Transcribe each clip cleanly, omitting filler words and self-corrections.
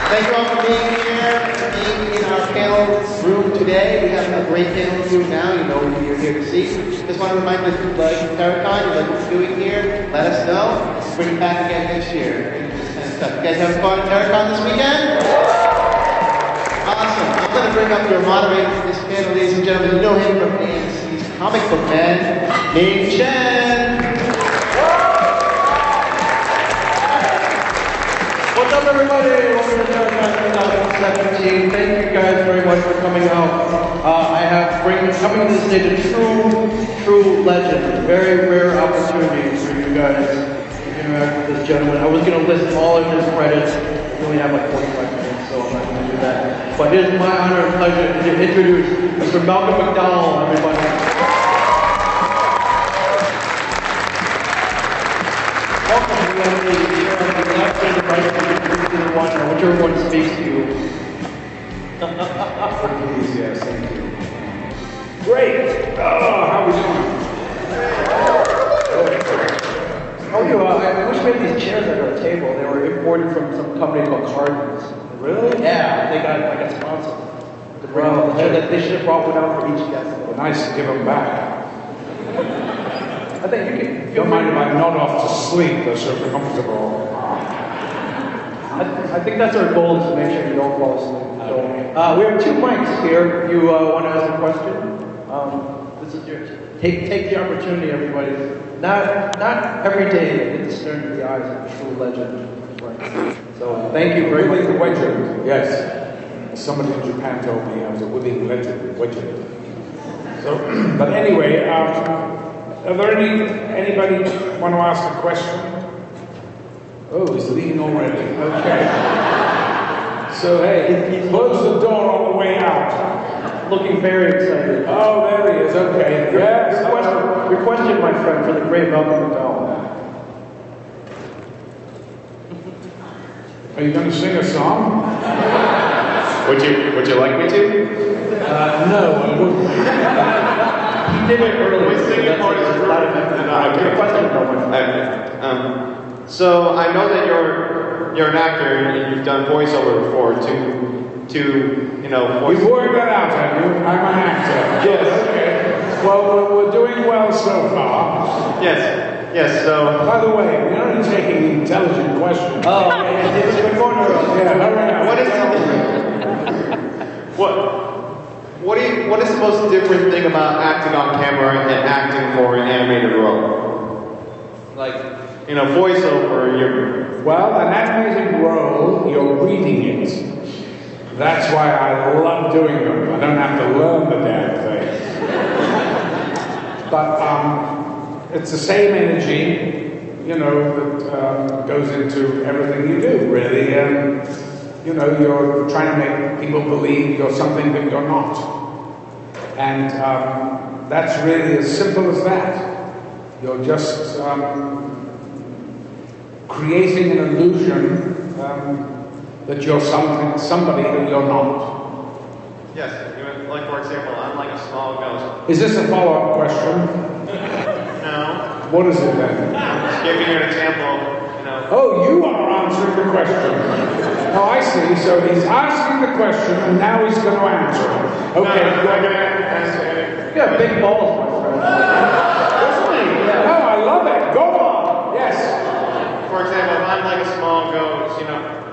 Thank you all for being here, being in our panel room today. We have a great panel room now. You know who you're here to see. Just want to remind you, if you'd like Terracon, you like what we're doing here, let us know. Bring it back again next year. This kind of stuff. You guys having fun at Terracon this weekend? Awesome. I'm going to bring up your moderator for this panel, ladies and gentlemen. You know him from AMC's Comic Book Man, Ming Chen. What's up, everybody? Welcome to Terracon 2017. Thank you guys very much for coming out. I have coming to the stage a true legend. Very rare opportunity for you guys to interact with this gentleman. I was going to list all of his credits. We only have like 45 minutes, so I'm not going to do that. But it is my honor and pleasure to introduce Mr. Malcolm McDowell, everybody. Welcome. We have the left and the right to the one, whichever one speaks to you. Please, yes, thank you. Great! Oh, how are we doing? Oh, you, I wish we had these chairs at our table. They were imported from some company called Cardinals. Really? Yeah, they got like a sponsor. Well, they should have brought one out for each guest. Nice to give them back. I think you can. Don't mind if I nod off to sleep, they're so comfortable. I think that's our goal, is to make sure you don't fall asleep. So, we have two mics here. You want to ask a question? This is your take the opportunity, everybody. Not every day you get to stare into the eyes of a true legend. Right. So thank you very much. Living legend, yes. Somebody in Japan told me I was a living legend. So, but anyway, are there anybody want to ask a question? Oh, he's leaving already. Okay. So hey, close the door on the way out. Looking very excited. Oh, there he is. Okay. Yes. Your question, my friend, for the great Malcolm McDowell. Are you going to sing a song? Would you like me to? No, I wouldn't. He did it earlier. Wait, singing part is Your question, no one. So I know that you're an actor and you've done voiceover before to voice. You've worked that out, have you? I'm an actor. Yes. Okay. Well, we're doing well so far. Yes. So. By the way, we're only taking intelligent questions. Oh, it's a good corner. Yeah, hurry up. What is the most different thing about acting on camera and acting for an animated role? Like, voiceover, Well, an animated role, you're reading it. That's why I love doing them. I don't have to learn the damn thing. But it's the same energy, that goes into everything you do, really. You're trying to make people believe you're something that you're not. And that's really as simple as that. You're just creating an illusion that you're somebody that you're not. Yes, like for example, I'm like a small ghost. Is this a follow-up question? No. What is it then? Just giving you an example, Oh, you are answering the question. Oh, I see. So he's asking the question and now he's going to answer it. Okay. No, I'm not going to answer anything. You got big balls, my friend. No, I love it. Go on. Yes. For example, if I'm like a small ghost,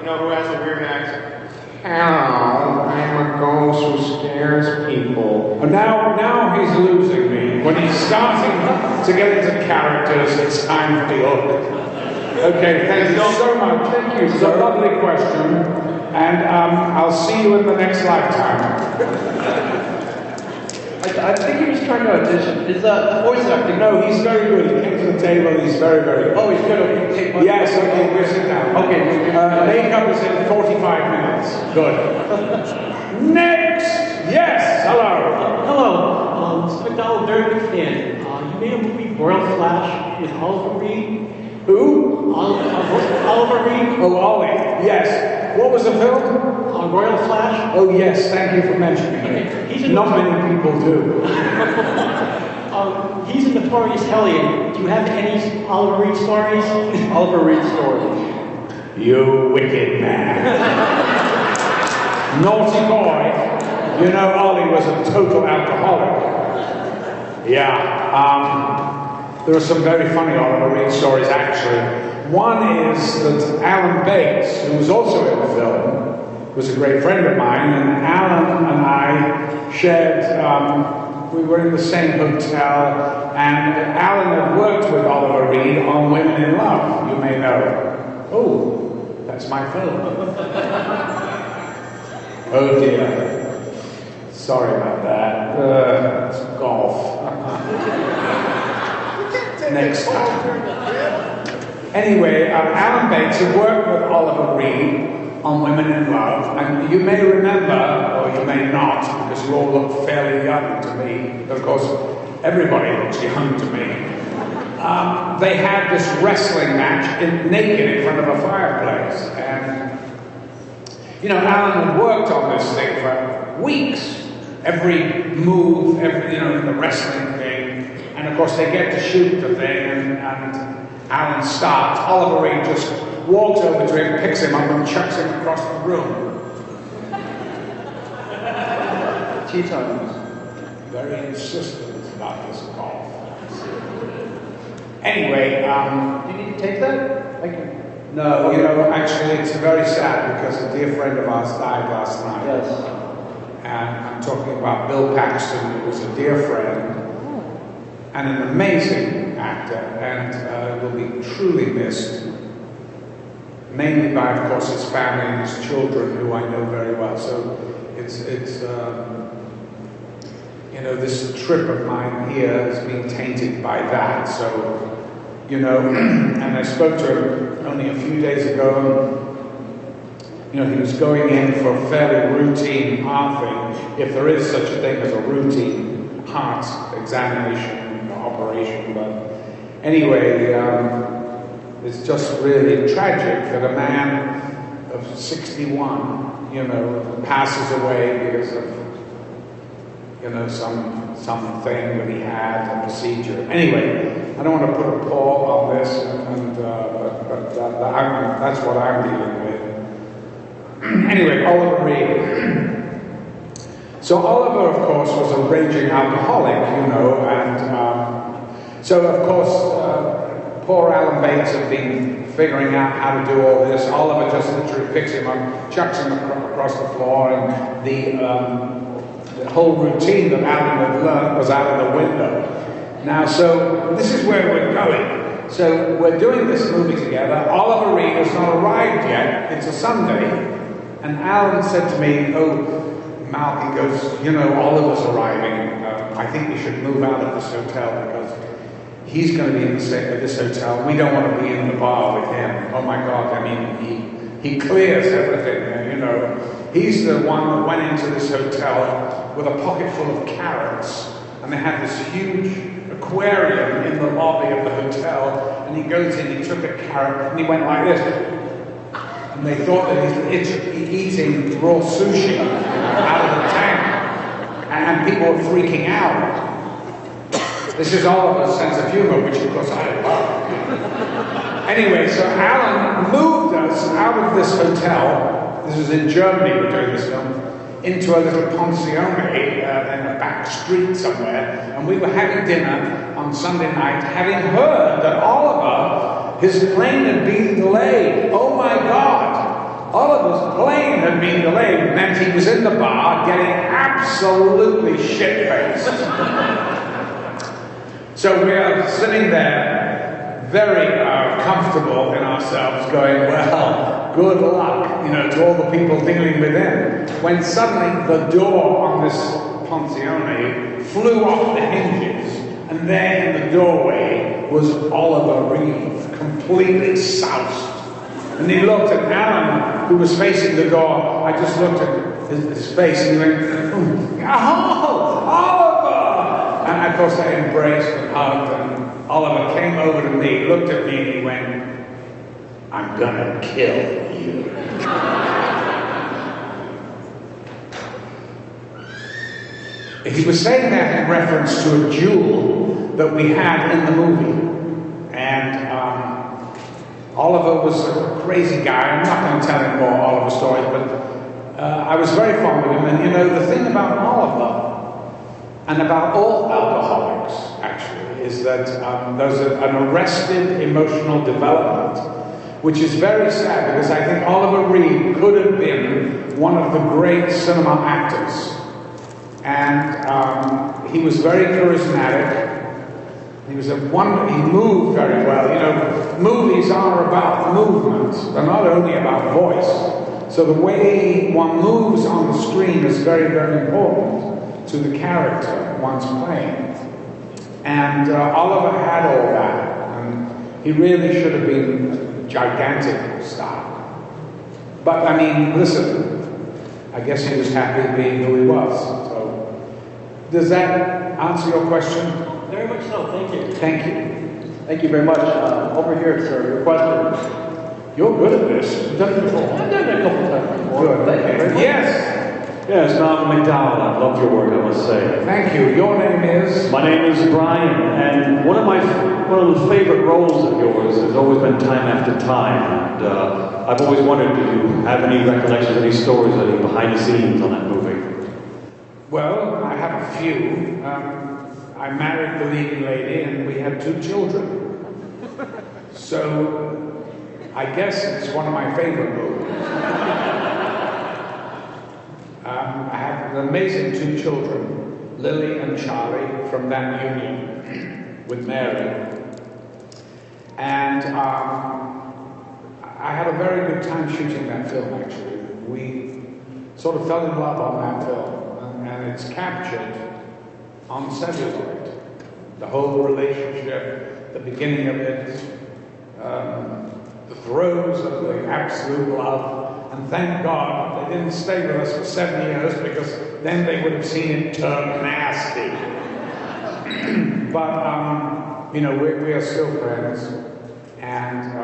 who has a weird accent? Hello, I'm a ghost who scares people. Oh, now he's losing me. When he's starting to get into characters, it's time for the old. Okay, thank you so much. Thank you. It's a lovely question. And I'll see you in the next lifetime. I think he was trying to audition. Is that voice acting? No, he's very good. He came to the table. He's very, very good. Oh, he's good. Okay, Yes, okay, we'll sit down. Okay. Makeup is in 45 minutes. Good. Next! Yes, hello. Hello, Mr. McDowell, very big fan. You made a movie, Royal Flash, with Oliver Reed. Who? Oliver Reed. Oh, Ollie. Yes. What was the film? Royal Flash. Oh, yes. Thank you for mentioning it. Not many people do. He's a notorious hellion. Do you have any Oliver Reed stories? Oliver Reed stories. You wicked man. Naughty boy. You know, Ollie was a total alcoholic. Yeah. There are some very funny Oliver Reed stories, actually. One is that Alan Bates, who was also in the film, was a great friend of mine, and Alan and I shared, we were in the same hotel, and Alan had worked with Oliver Reed on Women in Love, you may know. Oh, that's my phone. Oh dear. Sorry about that. It's golf. Next time. Anyway, Alan Bates had worked with Oliver Reed on Women in Love, and you may remember, or you may not, because you all look fairly young to me, but of course everybody looks young to me. They had this wrestling match naked in front of a fireplace, and you know, Alan had worked on this thing for weeks. Every move, the wrestling thing, and of course they get to shoot the thing, and Alan starts. Oliver Reed just walks over to him, picks him up, and chucks him across the room. Tetons. Very insistent about this golf. Anyway, Do you need to take that? no, you know, actually it's very sad because a dear friend of ours died last night. Yes. And I'm talking about Bill Paxton, who was a dear friend and an amazing actor, and will be truly missed, mainly by, of course, his family and his children, who I know very well. So it's you know, this trip of mine here has been tainted by that. So, you know, and I spoke to him only a few days ago. You know, he was going in for a fairly routine heart thing, if there is such a thing as a routine heart examination or operation. But anyway, it's just really tragic that a man of 61, you know, passes away because of, you know, something that he had, a procedure. Anyway, I don't want to put a pall on this, but that's what I'm dealing with. Anyway, Oliver Reed. So Oliver, of course, was a raging alcoholic, you know, and so of course, poor Alan Bates had been figuring out how to do all this. Oliver just literally picks him up, chucks him across the floor, and the whole routine that Alan had learned was out of the window. Now, so this is where we're going. So we're doing this movie together. Oliver Reed has not arrived yet. It's a Sunday. And Alan said to me, oh, Mal, he goes, you know, Oliver's arriving. I think we should move out of this hotel because he's going to be in this hotel. We don't want to be in the bar with him. Oh my God, I mean, he clears everything, you know. He's the one that went into this hotel with a pocket full of carrots. And they had this huge aquarium in the lobby of the hotel. And he goes in, he took a carrot, and he went like this. And they thought that he's eating raw sushi out of the tank. And people were freaking out. This is Oliver's sense of humor, which of course I love. Anyway, so Alan moved us out of this hotel. This was in Germany, we're doing this film, into a little pensione in a back street somewhere. And we were having dinner on Sunday night, having heard that Oliver, his plane had been delayed. Oh my God! Oliver's plane had been delayed. It meant he was in the bar getting absolutely shit-faced. So we are sitting there, very comfortable in ourselves, going, well, good luck, you know, to all the people dealing with him. When suddenly the door on this pensione flew off the hinges, and there in the doorway was Oliver Reed, completely soused. And he looked at Alan, who was facing the door. I just looked at his face and he went, oh, Oliver! And of course I embraced and hugged, and Oliver came over to me, looked at me, and he went, I'm gonna kill you. He was saying that in reference to a duel that we had in the movie. And Oliver was a crazy guy. I'm not going to tell him more Oliver stories, but I was very fond of him, and you know, the thing about Oliver, and about all alcoholics, actually, is that there's an arrested emotional development, which is very sad, because I think Oliver Reed could have been one of the great cinema actors. And he was very charismatic. He moved very well. You know, movies are about movement. They're not only about voice. So the way one moves on the screen is very, very important to the character one's playing. And Oliver had all that. And he really should have been a gigantic star. But, I mean, listen, I guess he was happy being who he was. So, does that answer your question? Very much so, thank you. Thank you. Thank you very much. Over here, sir, your question. You're good at this. I've done it before. I've done it a couple times before. Good. Thank you very much. Yes. Yes, Malcolm McDowell. I love your work, I must say. Thank you. Your name is? My name is Brian, and one of the favorite roles of yours has always been Time After Time. And I've always wondered, do you have any recollections, any stories, any behind the scenes on that movie? Well, I have a few. I married the leading lady, and we had 2 children. So, I guess it's one of my favorite movies. I had an amazing 2 children, Lily and Charlie, from that union with Mary. And I had a very good time shooting that film, actually. We sort of fell in love on that film, and it's captured on celluloid. The whole relationship, the beginning of it, the throes of the absolute love. And thank God they didn't stay with us for 7 years, because then they would have seen it turn nasty. But, you know, we are still friends. And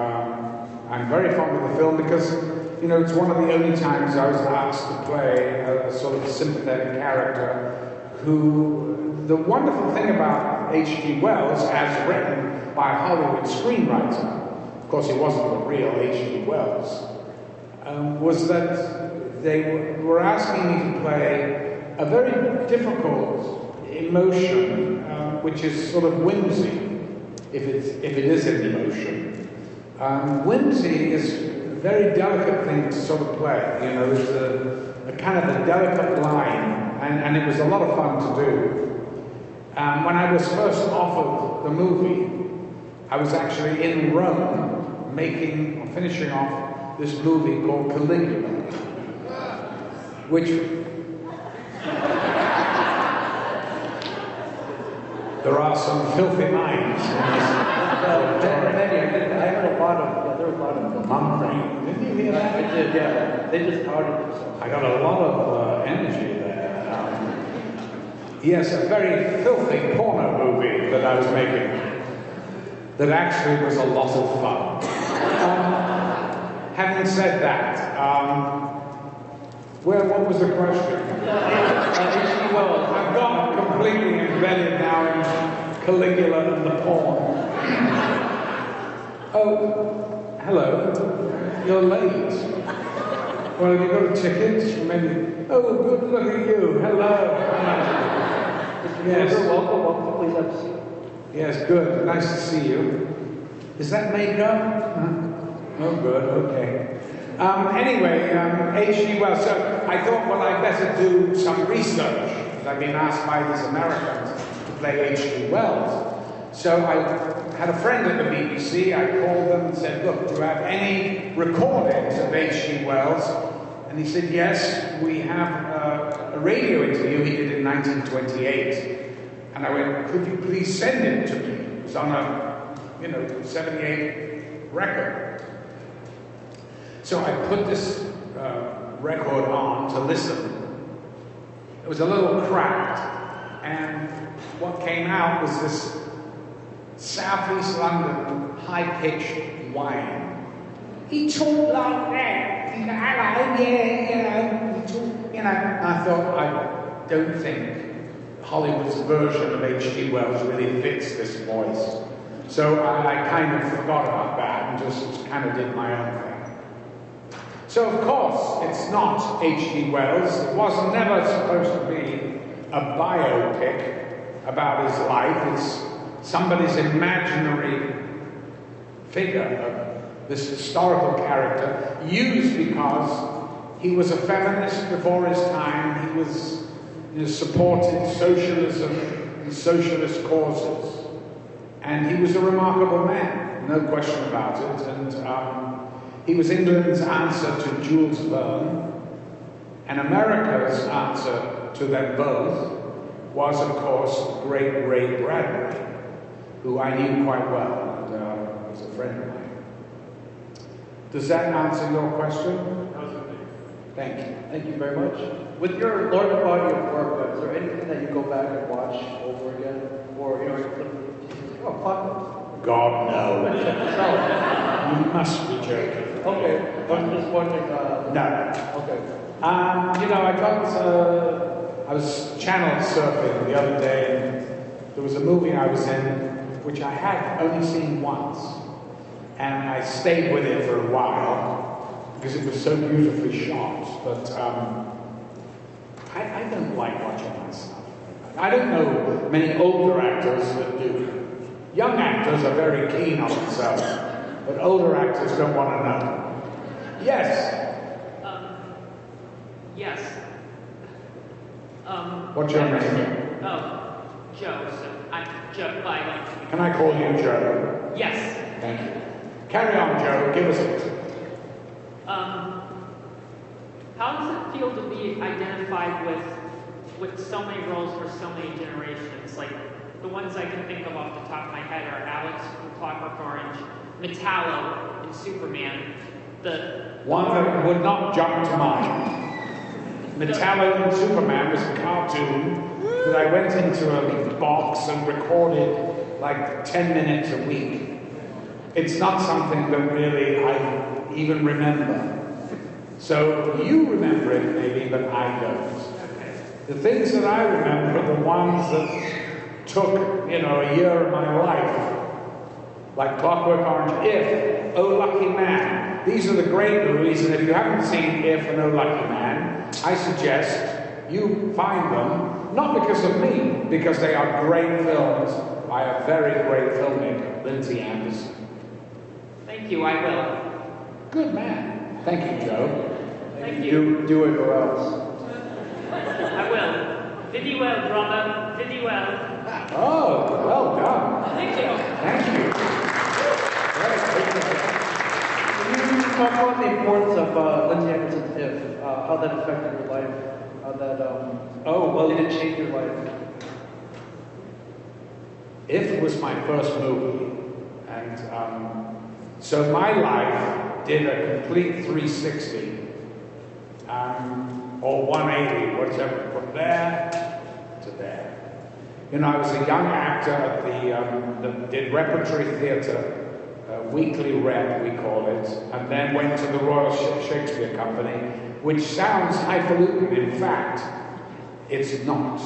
I'm very fond of the film because, you know, it's one of the only times I was asked to play a sort of sympathetic character who, the wonderful thing about H.G. Wells, as written by a Hollywood screenwriter, of course he wasn't the real H.G. Wells, was that they were asking me to play a very difficult emotion, which is sort of whimsy, if it is an emotion. Whimsy is a very delicate thing to sort of play. You know, it's a kind of a delicate line, and it was a lot of fun to do. When I was first offered the movie, I was actually in Rome finishing off this movie called Caligula, which there are some filthy minds in this. There were a lot of them. Mum thing. Didn't you hear that? I did, yeah. They just outed themselves. I got a lot of energy there. Yes, a very filthy porno movie that I was making that actually was a lot of fun. Having said that, what was the question? H.G. Wells. I've got completely embedded now in Caligula and the porn. Oh, hello. You're late. Well, have you got a ticket? Maybe. Oh, good. Look at you. Hello. Yes. Welcome. Please have a seat. Yes, good. Nice to see you. Is that makeup? Oh, good. Okay. Anyway, H.G. Wells. So I thought, well, I'd better do some research, because I've been asked by these Americans to play H.G. Wells. So I had a friend at the BBC. I called them and said, look, do you have any recordings of H.G. Wells? And he said, yes, we have a radio interview he did in 1928. And I went, could you please send it to me? It was on a, 78 record. So I put this record on to listen. It was a little cracked. And what came out was this Southeast London high-pitched whine. He talked like that. He talked, I thought, I don't think Hollywood's version of H.G. Wells really fits this voice. So I kind of forgot about that and just kind of did my own thing. So of course, it's not H.G. Wells. It was never supposed to be a biopic about his life. It's somebody's imaginary figure, this historical character, used because he was a feminist before his time. He was, supported socialism and socialist causes. And he was a remarkable man, no question about it. And he was England's answer to Jules Verne, and America's answer to them both was, of course, the great Ray Bradbury, who I knew quite well and was a friend of mine. Does that answer your question? Thank you. Thank you very much. With your large body of work, is there anything that you go back and watch over again? Or, God, no. So, You must be joking. okay, I'm just wondering. No. Okay. I was channel surfing the other day, and there was a movie I was in which I had only seen once, and I stayed with it for a while because it was so beautifully shot. But I don't like watching myself. I don't know many older actors that do. Young actors are very keen on themselves, but older actors don't want to know. Yes. Yes. What's your name? Oh, Joe. So I'm Joe. By Can I call you Joe? Yes. Thank you. Carry on, Joe. Give us it. How does it feel to be identified with so many roles for so many generations? Like the ones I can think of off the top of my head are Alex from Clockwork Orange, Metallo in Superman. The One that would not jump to mind. Metallo in Superman was a cartoon that I went into a box and recorded like 10 minutes a week. It's not something that really I even remember. So you remember it maybe, but I don't. The things that I remember are the ones that took, a year of my life. Like Clockwork Orange, If, Oh Lucky Man. These are the great movies, and if you haven't seen If and Oh Lucky Man, I suggest you find them, not because of me, because they are great films by a very great filmmaker, Lindsay Anderson. Thank you, I will. Good man. Thank you, Joe. Thank you. Do it or else. I will. Very well, brother. Very well. Oh, well done. Thank you. Thank you. Can you talk about the importance of Lindsay Anderson's If, how that affected your life, how that did it change your life? If was my first movie, and so my life did a complete 360, or 180, whatever, from there to there. I was a young actor at that did repertory theatre, weekly rep, we call it, and then went to the Royal Shakespeare Company, which sounds highfalutin. In fact, it's not.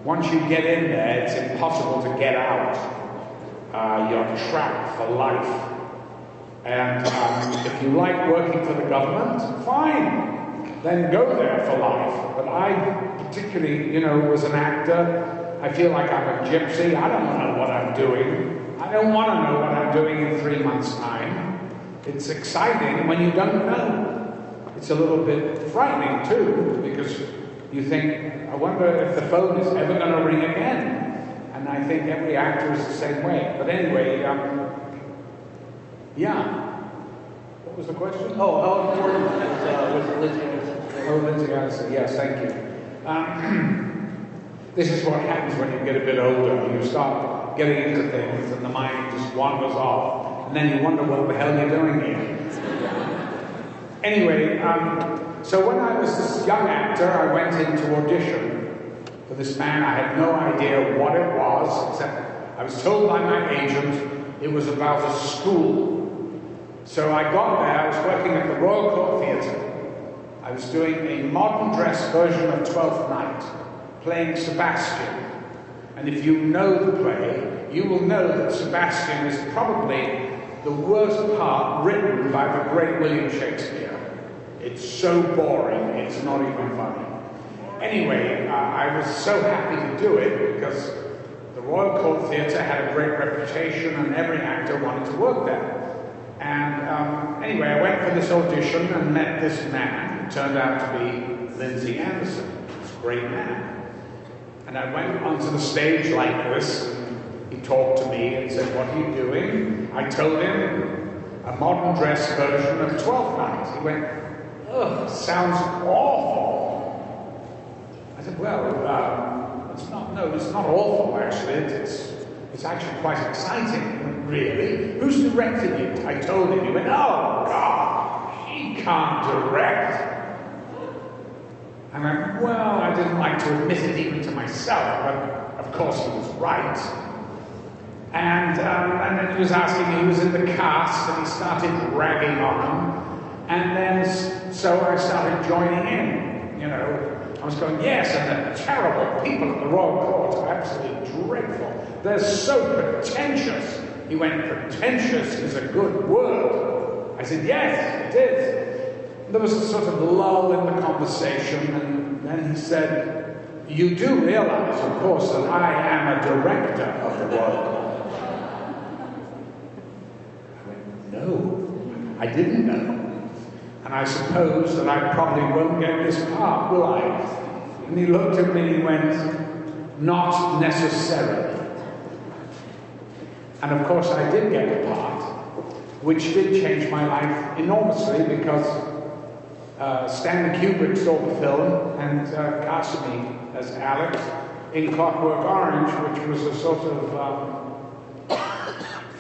Once you get in there, it's impossible to get out. You're trapped for life. And if you like working for the government, fine. Then go there for life. But I particularly, was an actor. I feel like I'm a gypsy. I don't know what I'm doing. I don't want to know what I'm doing in 3 months' time. It's exciting when you don't know. It's a little bit frightening too, because you think, I wonder if the phone is ever going to ring again. And I think every actor is the same way. But anyway, yeah. What was the question? Oh, how important was Lindsay Anderson? Oh, Lindsay Anderson, yes, thank you. This is what happens when you get a bit older. You start getting into things and the mind just wanders off. And then you wonder what the hell you're doing here. Anyway, so when I was this young actor, I went in to audition for this man. I had no idea what it was, except I was told by my agent it was about a school. So I got there, I was working at the Royal Court Theatre. I was doing a modern dress version of Twelfth Night, playing Sebastian. And if you know the play, you will know that Sebastian is probably the worst part written by the great William Shakespeare. It's so boring, it's not even funny. Anyway, I was so happy to do it because the Royal Court Theatre had a great reputation and every actor wanted to work there. And anyway, I went for this audition and met this man who turned out to be Lindsay Anderson, this great man. And I went onto the stage like this, and he talked to me and said, "What are you doing?" I told him a modern dress version of 12 Nights. He went, "Ugh, sounds awful." I said, "Well, it's not awful actually. It's actually quite exciting." He went, "Really? Who's directed it?" I told him. He went, "Oh God, he can't direct." And I went, well, I didn't like to admit it even to myself, but of course he was right. And then he was asking me, he was in the cast, and he started ragging on him. And then, so I started joining in, you know. I was going, yes, and the terrible people at the Royal Court are absolutely dreadful. They're so pretentious. He went, "Pretentious is a good word." I said, "Yes, it is." There was a sort of lull in the conversation, and then he said, "You do realize, of course, that I am a director of the Royal Court." I went, "No, I didn't know. And I suppose that I probably won't get this part, will I?" And he looked at me and he went, "Not necessarily." And of course I did get a part, which did change my life enormously because Stanley Kubrick saw the film and cast me as Alex in Clockwork Orange, which was a sort of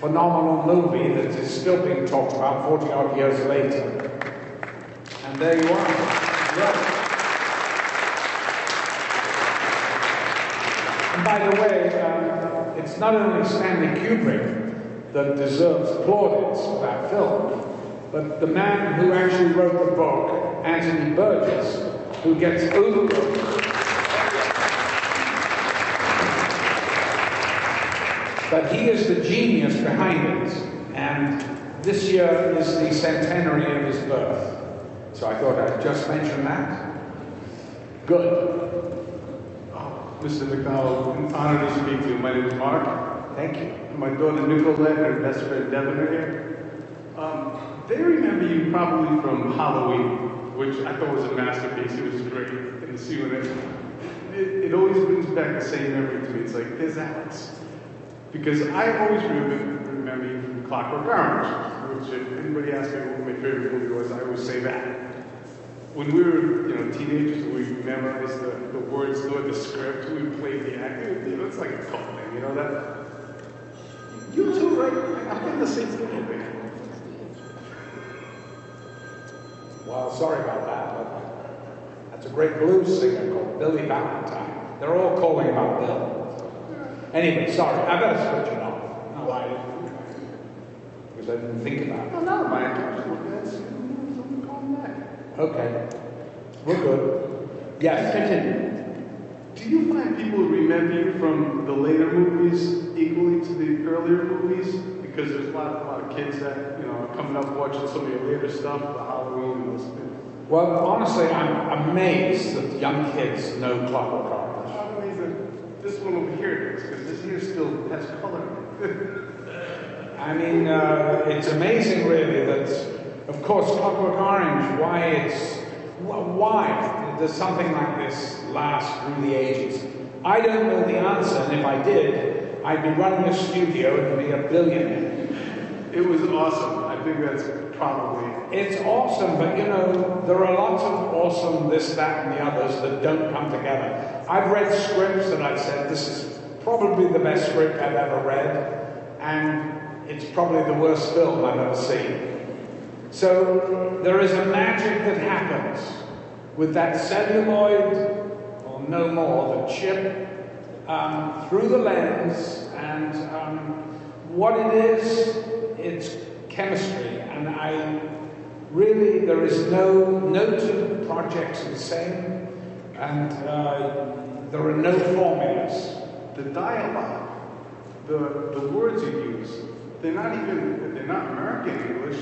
phenomenal movie that is still being talked about 40 odd years later. And there you are. Yeah. And by the way, it's not only Stanley Kubrick that deserves plaudits for that film, but the man who actually wrote the book, Anthony Burgess, who gets overlooked. But he is the genius behind it, and this year is the centenary of his birth. So I thought I'd just mention that. Good. Mr. McDowell, I'm honored to speak to you. My name is Mark. Thank you. My daughter Nicolette and her best friend Devin are here. They remember you probably from Halloween, which I thought was a masterpiece. It was great. And see when it always brings back the same memory to me. It's like, there's Alex. Because I always remember you from Clockwork Orange, which if anybody asks me what my favorite movie was, I always say that. When we were, teenagers, we memorized the words to the script, we played the act. It's like a cult thing, that. You too, right? I'm getting the same thing a little bit. Well, sorry about that, but that's a great blues singer called Billy Valentine. They're all calling about Bill. Anyway, sorry, I better switch it off. No, I didn't. Because I didn't think about it. No, never mind. Someone call him back. Okay. We're good. Yes, continue. Do you find people remember you from the later movies equally to the earlier movies? Because there's a lot of kids that, are coming up watching some of your later stuff, the Halloween and those things. Well, honestly, I'm amazed that young kids know Clockwork Orange. I'm amazed that this one over here does, because this here still has color. I mean, it's amazing really that, of course, Clockwork Orange, why does something like this last through the ages? I don't know the answer, and if I did, I'd be running a studio and be a billionaire. It was awesome. I think that's probably... It's awesome, but there are lots of awesome this, that, and the others that don't come together. I've read scripts that I've said, this is probably the best script I've ever read, and it's probably the worst film I've ever seen. So there is a magic that happens with that celluloid, or no more, the chip, through the lens, and what it is, it's chemistry, and there is no two projects are the same, and there are no formulas. The dialogue, the words you use, they're not American English.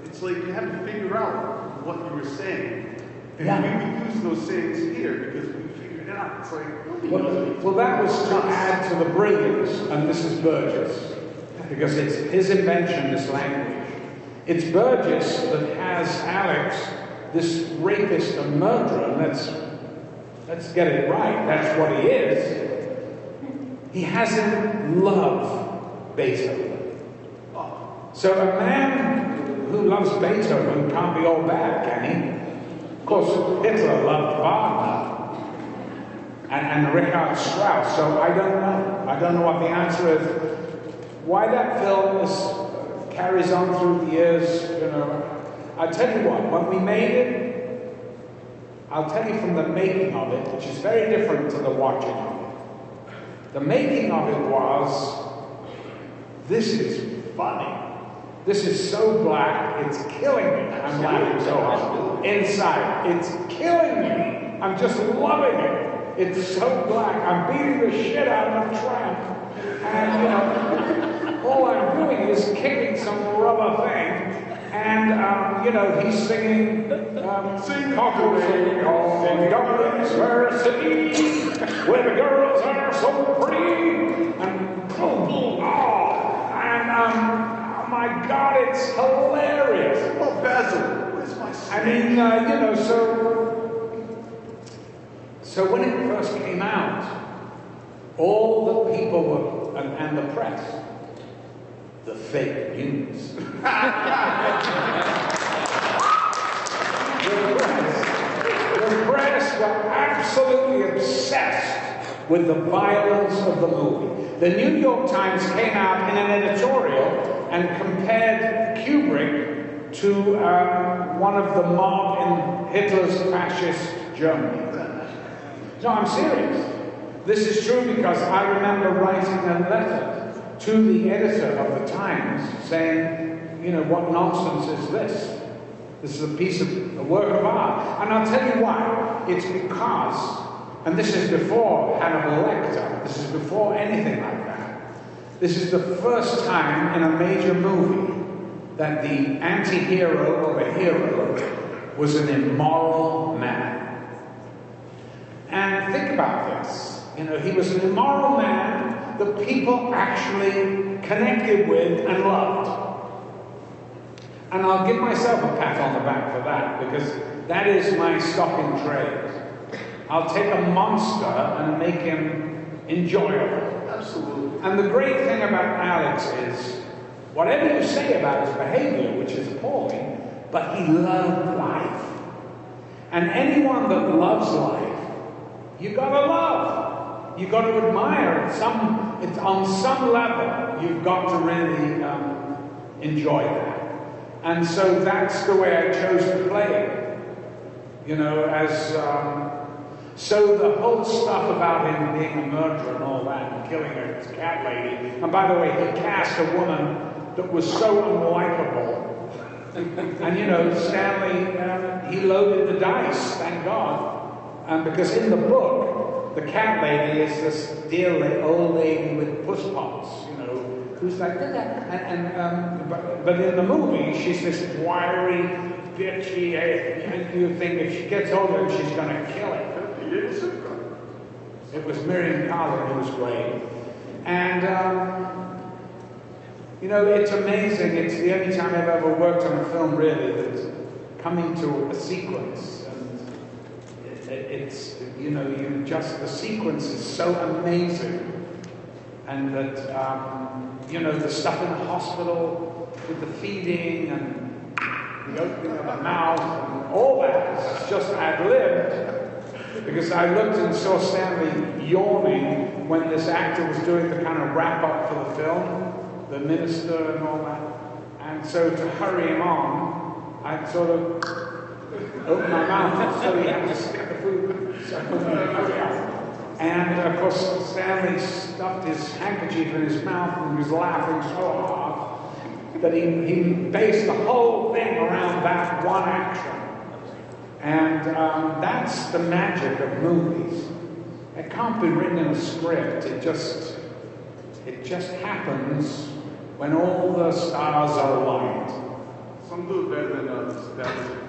It's like you have to figure out what you were saying. And Yeah. we would use those sayings here because we figured it out. It's like, Well, that was to add to the brilliance, and this is Burgess, because it's his invention, this language. It's Burgess that has Alex, this rapist and murderer, and let's get it right, that's what he is. He has him love Beethoven. So a man who loves Beethoven can't be all bad, can he? Of course, Hitler loved Wagner and Richard Strauss, so I don't know. I don't know what the answer is. Why that film carries on through the years, you know. I'll tell you what, when we made it, I'll tell you from the making of it, which is very different to the watching of it. The making of it was, this is funny. This is so black, it's killing me. I'm laughing so hard. Inside, it's killing me. I'm just loving it. It's so black. I'm beating the shit out of a tramp. And, you know, all I'm doing is kicking some rubber thing. And, you know, he's singing, sing Cockle Hall in Dublin's fair city, where the girls are so pretty. And boom, boom, oh. And, oh my God, it's hilarious. oh, Basil, where's my snake? I mean, you know, so when it first came out, all the people were, and the press, the fake news. the press were absolutely obsessed with the violence of the movie. The New York Times came out in an editorial and compared Kubrick to one of the mob in Hitler's fascist Germany. No, I'm serious. This is true because I remember writing a letter to the editor of the Times saying, you know, what nonsense is this? This is a work of art. And I'll tell you why. It's because, and this is before Hannibal Lecter, this is before anything like that. This is the first time in a major movie that the anti-hero or the hero was an immoral man. And think about this. You know, he was an immoral man that people actually connected with and loved. And I'll give myself a pat on the back for that, because that is my stock in trade. I'll take a monster and make him enjoyable. Absolutely. And the great thing about Alex is, whatever you say about his behavior, which is appalling, but he loved life. And anyone that loves life, you gotta love. You gotta admire. It's on some level, you've got to really enjoy that. And so that's the way I chose to play it. You know, so the whole stuff about him being a murderer and all that, and killing his cat lady. And by the way, he cast a woman that was so unlikable. And you know, Stanley, he loaded the dice, thank God. Because in the book, the cat lady is this dear old lady with puss pops, you know, who's like, but in the movie, she's this wiry, bitchy, and you think if she gets older, she's going to kill it. It was Miriam Collin who was great. And, you know, it's amazing. It's the only time I've ever worked on a film, really, that's coming to a sequence. It's, you know, the sequence is so amazing. And that, you know, the stuff in the hospital with the feeding and the opening of the mouth and all that is just ad-libbed. Because I looked and saw Stanley yawning when this actor was doing the kind of wrap-up for the film, the minister and all that. And so to hurry him on, I sort of opened my mouth so he had to stick the food. So hurry up. And of course, Stanley stuffed his handkerchief in his mouth and he was laughing so hard that he based the whole thing around that one action. And that's the magic of movies. It can't be written in a script. It just happens when all the stars are aligned. Some do it better than others.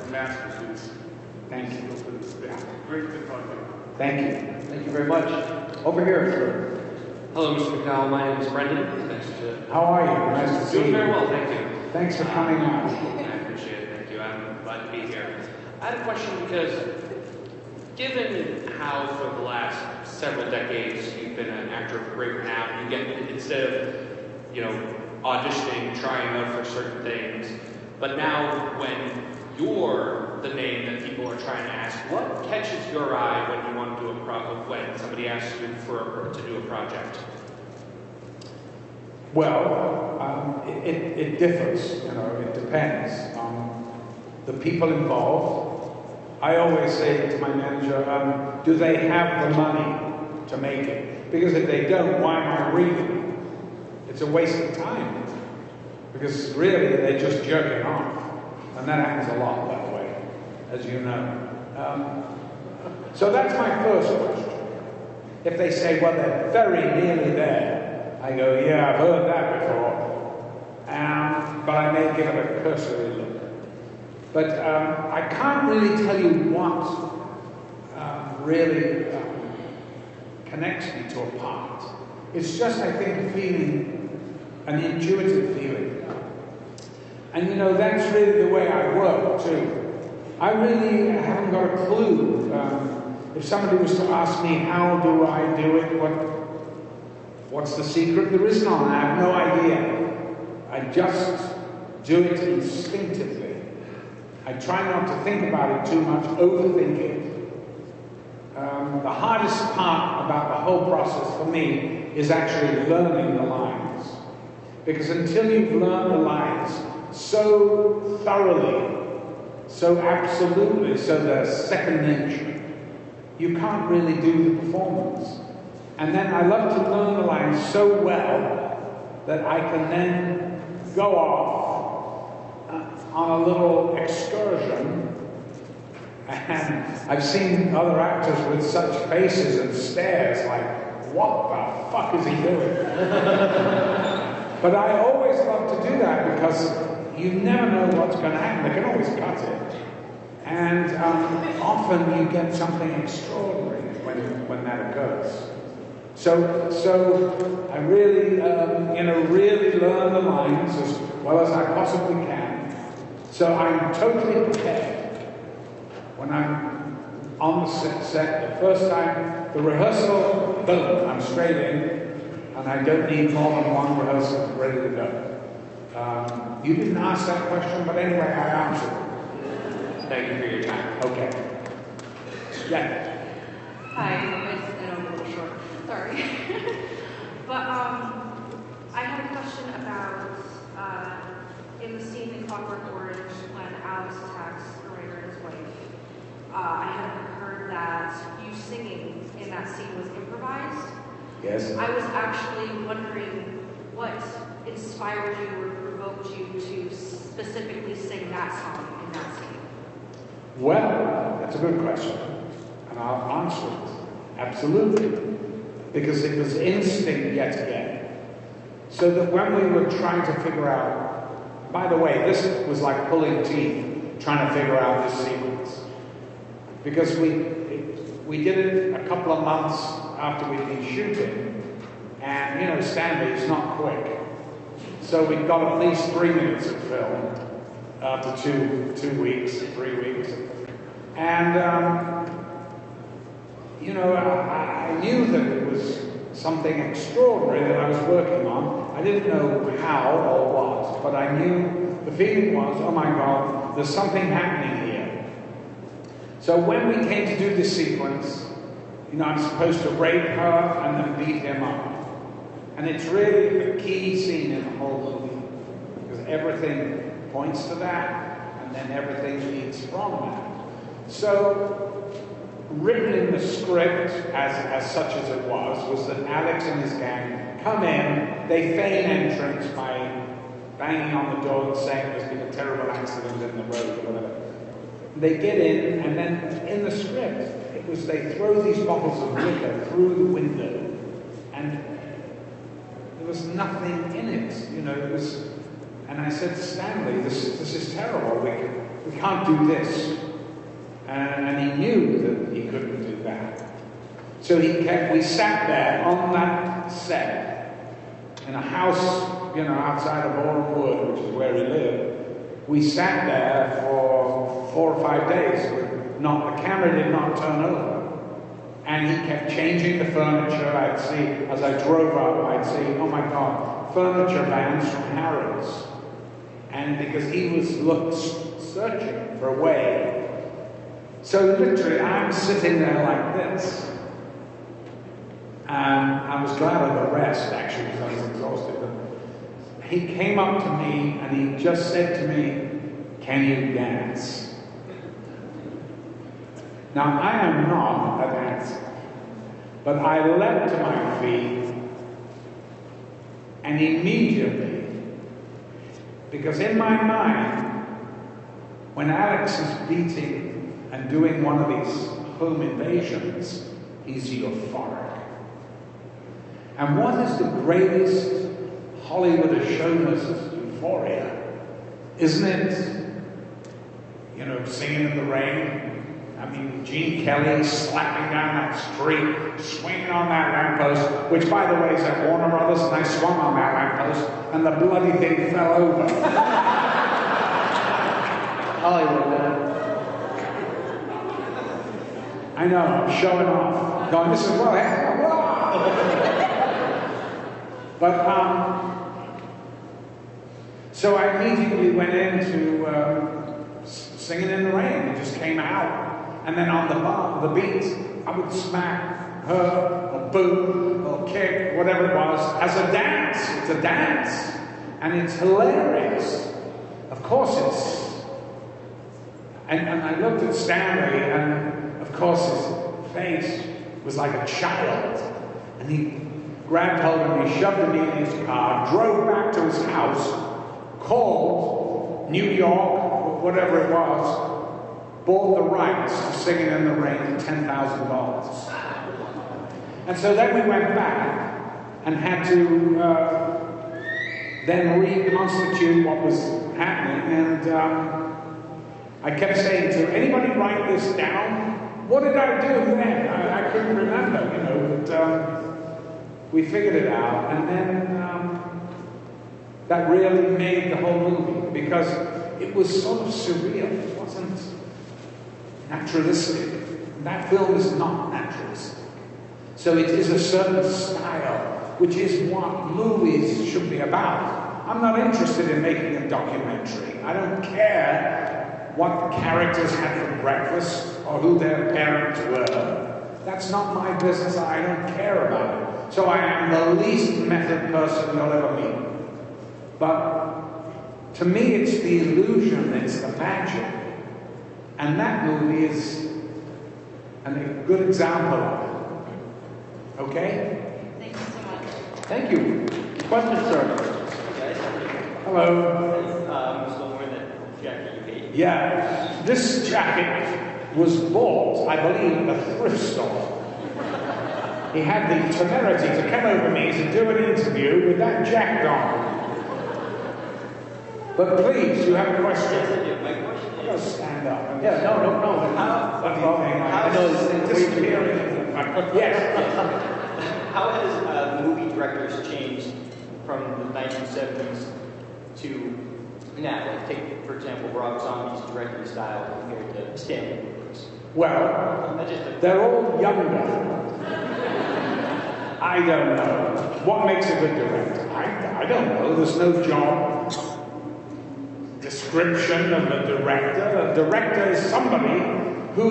a masterpiece. Thank you. Yeah, great to talk to you. Thank you. Thank you very much. Over here, sir. Hello, Mr. McDowell. My name is Brendan. Nice to How are you? Nice to see doing you. very well, thank you. Thanks for coming out. I appreciate it, thank you. I'm glad to be here. I had a question because, given how for the last several decades you've been an actor of great renown, you get, instead of, auditioning, trying out for certain things, but now when you're the name that people are trying to ask, what catches your eye when you want to do when somebody asks you to do a project? Well, it differs, it depends on the people involved. I always say to my manager, do they have the money to make it? Because if they don't, why am I reading? It's a waste of time. Because really, they're just jerking off. And that happens a lot, by the way, as you know. So that's my first question. If they say, well, they're very nearly there, I go, yeah, I've heard that before. But I may give it a cursory look. But I can't really tell you what really connects me to a part. It's just, I think, a feeling, an intuitive feeling. And that's really the way I work too. I really haven't got a clue. If somebody was to ask me, how do I do it? What's the secret? There is none. I have no idea. I just do it instinctively. I try not to think about it too much, overthink it. The hardest part about the whole process for me is actually learning the lines. Because until you've learned the lines so thoroughly, so absolutely, so they're second nature, you can't really do the performance. And then I love to learn the lines so well that I can then go off on a little excursion. And I've seen other actors with such faces and stares like, what the fuck is he doing? But I always love to do that because you never know what's going to happen. They can always cut it. And often you get something extraordinary when that occurs. So I really, really learn the lines as well as I possibly can. So I'm totally prepared. When I'm on the set the first time, the rehearsal, boom, I'm straight in. And I don't need more than one rehearsal ready to go. You didn't ask that question, but anyway, I answered it. Thank you for your time. Okay. Yeah. Hi, I'm a little short. Sorry. But I had a question about in the scene in Clockwork Orange when Alex attacks the writer and his wife. I had heard that you singing in that scene was improvised. Yes. I was actually wondering what inspired you or provoked you to specifically sing that song in that scene. Well, that's a good question. And I'll answer it. Absolutely. Because it was instinct yet again. So that when we were trying to figure out, by the way, this was like pulling teeth, trying to figure out this sequence. Because we did it a couple of months after we'd been shooting, and Stanley's not quick. So we got at least 3 minutes of film after 2 weeks, 3 weeks. And, I knew that it was something extraordinary that I was working on. I didn't know how or what, but I knew the feeling was, oh my God, there's something happening here. So when we came to do this sequence, I'm supposed to rape her and then beat him up. And it's really the key scene in the whole movie. Because everything points to that, and then everything leads from that. So, written in the script, as such as it was that Alex and his gang come in, they feign entrance by banging on the door and saying there's been a terrible accident in the road or whatever. They get in, and then in the script, it was they throw these bottles of liquor through the window, and there was nothing in it, it was. And I said, Stanley, this is terrible. we can't do this. And he knew that he couldn't do that. So we sat there on that set in a house, outside of Orham Wood, which is where he lived. We sat there for 4 or 5 days. The camera did not turn over. And he kept changing the furniture. I'd see, as I drove up, I'd see, oh my God, furniture vans from Harrods. And because he was searching for a way. So literally, I'm sitting there like this. And I was glad of the rest, actually, because I was exhausted. But he came up to me and he just said to me, "Can you dance?" Now, I am not a dancer, but I leapt to my feet and immediately, because in my mind, when Alex is beating and doing one of these home invasions, he's euphoric. And what is the greatest Hollywood has shown us is euphoria? Isn't it? Singing in the Rain. I mean, Gene Kelly slapping down that street, swinging on that lamppost, which, by the way, is at Warner Brothers, and I swung on that lamppost, and the bloody thing fell over. Hollywood, man. I know, I'm showing off. Going, this is what happened. But, so I immediately went into Singing in the Rain. It just came out. And then on the beat, I would smack her, or boom, or kick, whatever it was, as a dance. It's a dance. And it's hilarious. Of course it's... And I looked at Stanley, and of course his face was like a child. And he grabbed hold of me, shoved me in his car, drove back to his house, called New York, or whatever it was, bought the rights to Singing in the Rain for $10,000. And so then we went back and had to then reconstitute what was happening. And I kept saying to anybody write this down? What did I do then? I couldn't remember, but we figured it out. And then that really made the whole movie, because it was sort of surreal. It wasn't naturalistic. That film is not naturalistic. So it is a certain style, which is what movies should be about. I'm not interested in making a documentary. I don't care what the characters had for breakfast or who their parents were. That's not my business. I don't care about it. So I am the least method person you'll ever meet. But to me, it's the illusion, it's the magic. And that movie is a good example of it. Okay? Thank you so much. Thank you. Question, sir. Hey guys. Hello. I'm still wearing that jacket you hate. Yeah, this jacket was bought, I believe, at a thrift store. He had the temerity to come over me to do an interview with that jacket on. But please, you have a question. Yes, I do. My question is... Just stand up. Yeah, no. I know it's disappearing. Yes. How has movie directors changed from the 1970s to now? Like, take, for example, Rob Zombie's directing style compared to Stanley Kubrick's. Well, they're all younger. I don't know. What makes a good director? I don't know. There's no job description of a director. A director is somebody who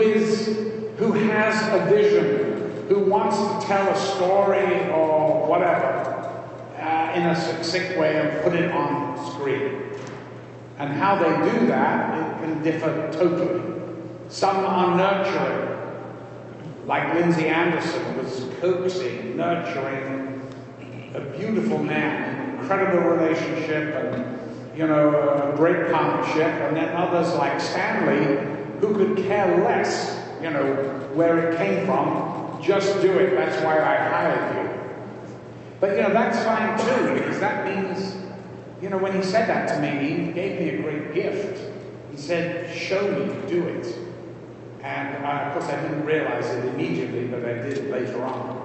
has a vision, who wants to tell a story or whatever in a succinct way and put it on screen. And how they do that, it can differ totally. Some are nurturing, like Lindsay Anderson was coaxing, nurturing a beautiful man, incredible relationship, and a great partnership. And then others like Stanley, who could care less, where it came from. Just do it. That's why I hired you. But that's fine too, because that means, when he said that to me, he gave me a great gift. He said, show me, do it. And of course I didn't realize it immediately, but I did later on.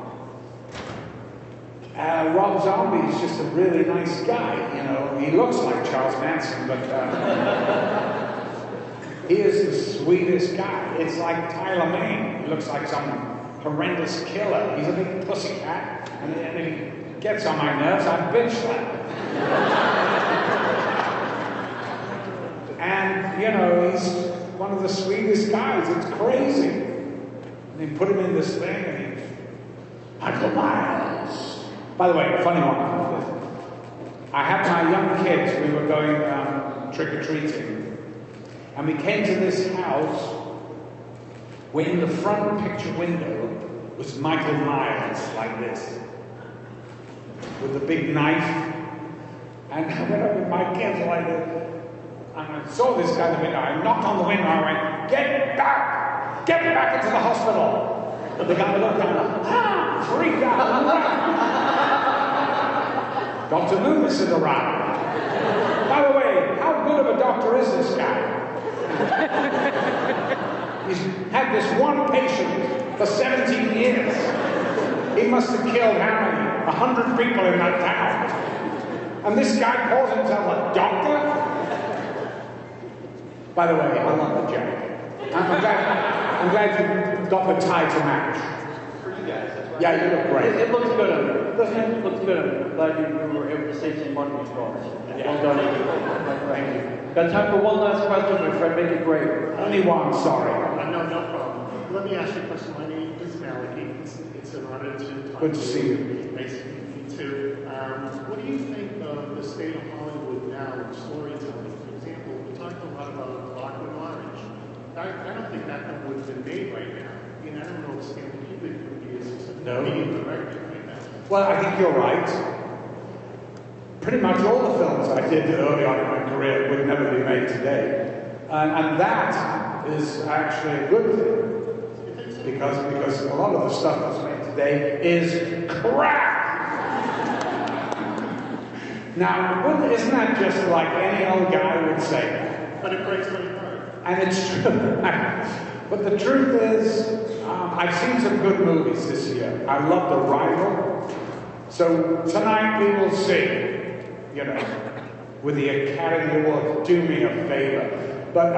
Rob Zombie is just a really nice guy, you know. He looks like Charles Manson, but he is the sweetest guy. It's like Tyler Mane. He looks like some horrendous killer. He's a big pussycat, and if he gets on my nerves, I bitch slap him. And, you know, he's one of the sweetest guys. It's crazy. And they put him in this thing, and he's Michael Myers. By the way, a funny one. I had my young kids, we were going trick-or-treating, and we came to this house where in the front picture window was Michael Myers, like this, with a big knife. And I went up with my kids like this, and I saw this guy in the window. I knocked on the window, I went, get back into the hospital. The guy looked down, freaked out, Dr. Loomis had arrived. By the way, how good of a doctor is this guy? He's had this one patient for 17 years. He must have killed how many? 100 people in that town. And this guy calls himself a doctor? By the way, I love the jacket. I'm glad you got the tie to match. For you guys, that's right. Yeah, you look great. It looks good on you. Doesn't it? It looks good on you. I'm glad you were able to save some money on your cars. Yeah. Well done, Amy. Thank you. Got time for one last question, my friend. Make it great. Only one, sorry. No problem. Let me ask you a question. My name is Maliki. It's an honor to talk Good to see you. Nice to meet you too. What do you think of the state of Hollywood now in storytelling? For example, we talked a lot about Clockwork Orange. I don't think that film would have been made right now. I mean, I don't know if Stanley Kubrick would be a No. medium director right now. Well, I think you're right. Pretty much all the films I did early on in my career would never be made today. And that is actually a good thing. Because a lot of the stuff that's made today is crap. Now, isn't that just like any old guy would say? But it breaks my heart. And it's true. But the truth is, I've seen some good movies this year. I loved Arrival. So tonight we will see, you know, with the Academy Award, do me a favor. But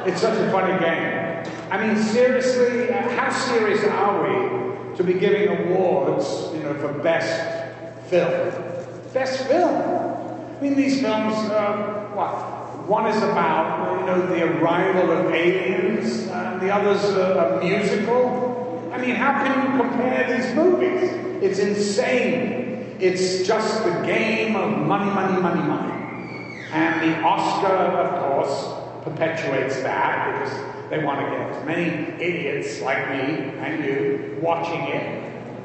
it's such a funny game. I mean, seriously, how serious are we to be giving awards, you know, for best film? Best film. I mean, these films, what? One is about, you know, the arrival of aliens, and the other's a musical. I mean, how can you compare these movies? It's insane. It's just the game of money, money, money, money. And the Oscar, of course, perpetuates that because they want to get as many idiots like me and you watching it.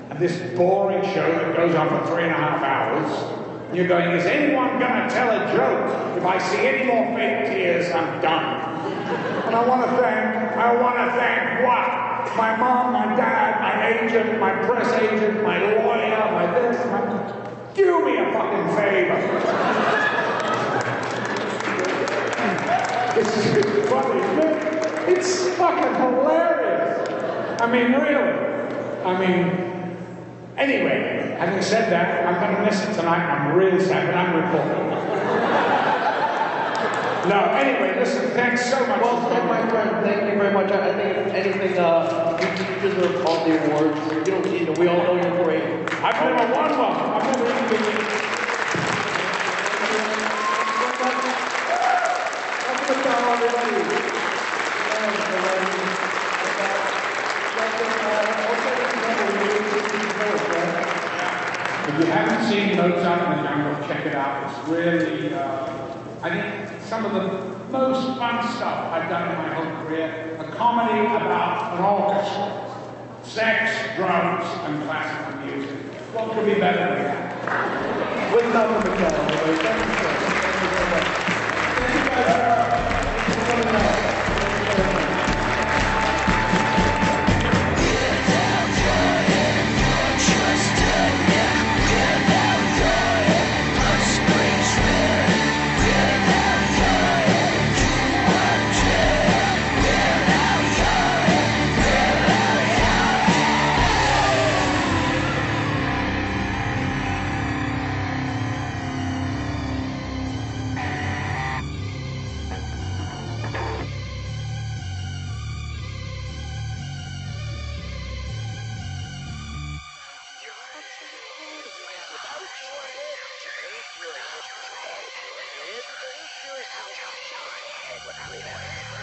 And this boring show that goes on for 3.5 hours. And you're going, is anyone going to tell a joke? If I see any more fake tears, I'm done. And I want to thank what? My mom, my dad, my agent, my press agent, my lawyer, my this, my... Do me a fucking favor. It's funny, isn't it? It's fucking hilarious. I mean, really. I mean, anyway, having said that, I'm going to miss it tonight. I'm really sad, but I'm recording. No, anyway, listen, thanks so much. Well said, my friend. Thank you very much. I think if anything, you deserve all the awards. You don't need to. We all know you're great. I've never won one. I've never even been... If you haven't seen Mozart in the Jungle, check it out. It's really, I think, some of the most fun stuff I've done in my whole career. A comedy about an orchestra. Sex, drugs, and classical music. What could be better than that? With Malcolm McDowell. Thank you, sir. Thank you very much. Thank you, guys. Thank you for coming out. Without joy, Without your head, without your head,